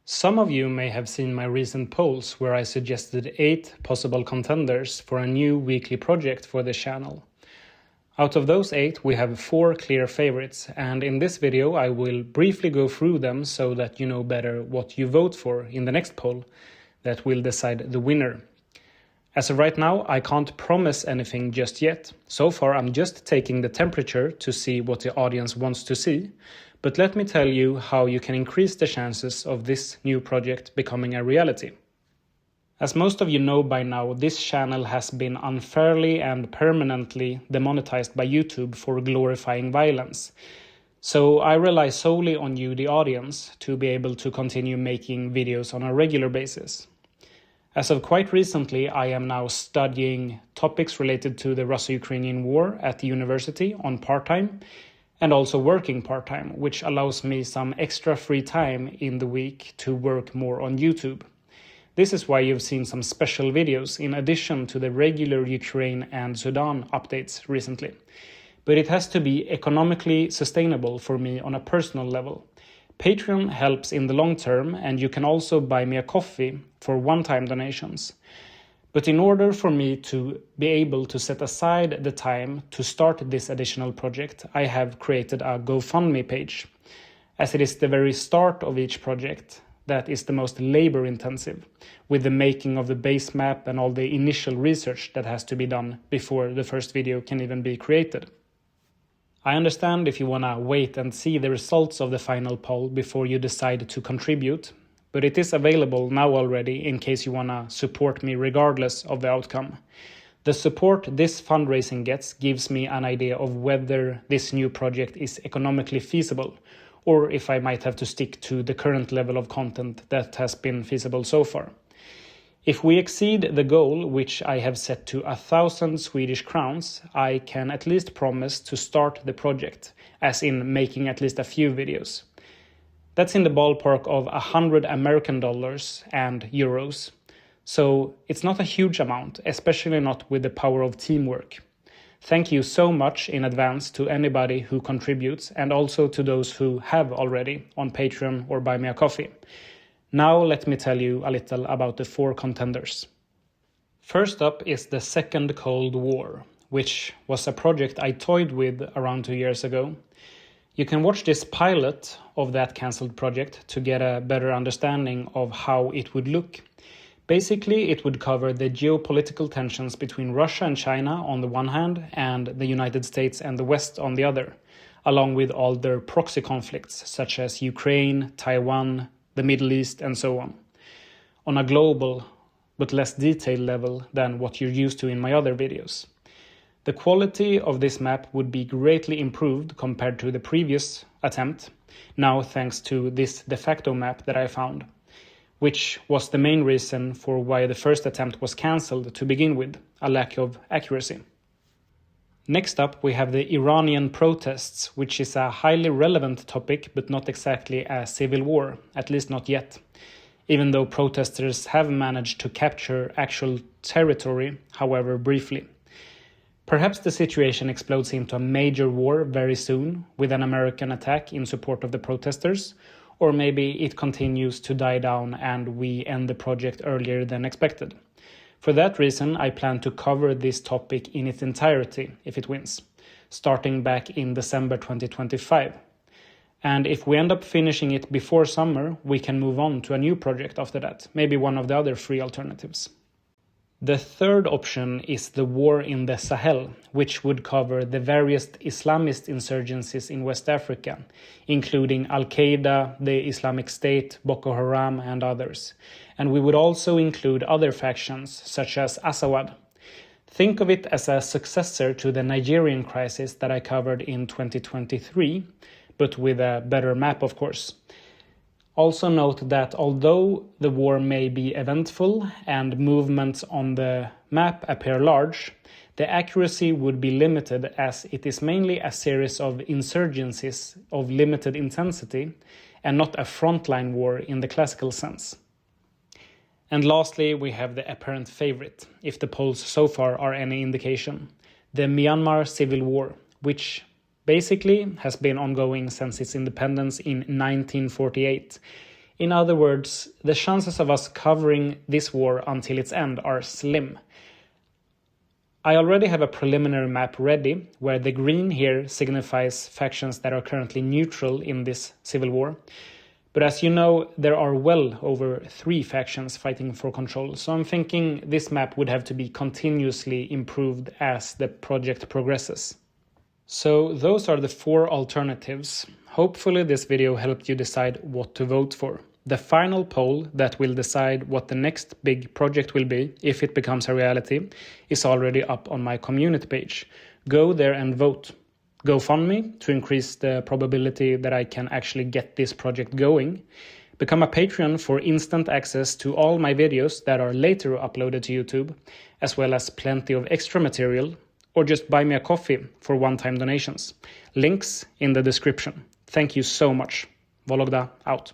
Some of you may have seen my recent polls where I suggested 8 possible contenders for a new weekly project for this channel. Out of those 8, we have 4 clear favorites, and in this video I will briefly go through them so that you know better what you vote for in the next poll that will decide the winner. As of right now, I can't promise anything just yet. So far I'm just taking the temperature to see what the audience wants to see, but let me tell you how you can increase the chances of this new project becoming a reality. As most of you know by now, this channel has been unfairly and permanently demonetized by YouTube for glorifying violence. So I rely solely on you, the audience, to be able to continue making videos on a regular basis. As of quite recently, I am now studying topics related to the Russo-Ukrainian war at the university on part-time and also working part-time, which allows me some extra free time in the week to work more on YouTube. This is why you've seen some special videos in addition to the regular Ukraine and Sudan updates recently. But it has to be economically sustainable for me on a personal level. Patreon helps in the long term, and you can also buy me a coffee for one-time donations. But in order for me to be able to set aside the time to start this additional project, I have created a GoFundMe page. As it is the very start of each project that is the most labor-intensive, with the making of the base map and all the initial research that has to be done before the first video can even be created. I understand if you want to wait and see the results of the final poll before you decide to contribute, but it is available now already in case you want to support me regardless of the outcome. The support this fundraising gets gives me an idea of whether this new project is economically feasible, or if I might have to stick to the current level of content that has been feasible so far. If we exceed the goal, which I have set to 1,000 Swedish crowns, I can at least promise to start the project, as in making at least a few videos. That's in the ballpark of $100 American and euros. So it's not a huge amount, especially not with the power of teamwork. Thank you so much in advance to anybody who contributes, and also to those who have already on Patreon or Buy Me a Coffee. Now let me tell you a little about the 4 contenders. First up is the Second Cold War, which was a project I toyed with around 2 years ago. You can watch this pilot of that cancelled project to get a better understanding of how it would look. Basically, it would cover the geopolitical tensions between Russia and China on the one hand and the United States and the West on the other, along with all their proxy conflicts such as Ukraine, Taiwan, the Middle East, and so on a global but less detailed level than what you're used to in my other videos. The quality of this map would be greatly improved compared to the previous attempt, now thanks to this de facto map that I found, which was the main reason for why the first attempt was cancelled to begin with, a lack of accuracy. Next up, we have the Iranian protests, which is a highly relevant topic, but not exactly a civil war, at least not yet, even though protesters have managed to capture actual territory, however briefly. Perhaps the situation explodes into a major war very soon, with an American attack in support of the protesters, or maybe it continues to die down and we end the project earlier than expected. For that reason, I plan to cover this topic in its entirety if it wins, starting back in December 2025. And if we end up finishing it before summer, we can move on to a new project after that, maybe one of the other 3 alternatives. The third option is the war in the Sahel, which would cover the various Islamist insurgencies in West Africa, including Al-Qaeda, the Islamic State, Boko Haram, and others. And we would also include other factions, such as Azawad. Think of it as a successor to the Nigerian crisis that I covered in 2023, but with a better map, of course. Also note that although the war may be eventful and movements on the map appear large, the accuracy would be limited as it is mainly a series of insurgencies of limited intensity and not a frontline war in the classical sense. And lastly, we have the apparent favorite, if the polls so far are any indication, the Myanmar civil war, which basically has been ongoing since its independence in 1948, In other words, the chances of us covering this war until its end are slim. I already have a preliminary map ready, where the green here signifies factions that are currently neutral in this civil war. But as you know, there are well over 3 factions fighting for control, so I'm thinking this map would have to be continuously improved as the project progresses. So those are the 4 alternatives. Hopefully this video helped you decide what to vote for. The final poll that will decide what the next big project will be, if it becomes a reality, is already up on my community page. Go there and vote. GoFundMe to increase the probability that I can actually get this project going. Become a Patreon for instant access to all my videos that are later uploaded to YouTube, as well as plenty of extra material, or just buy me a coffee for one-time donations. Links in the description. Thank you so much. Vologda out.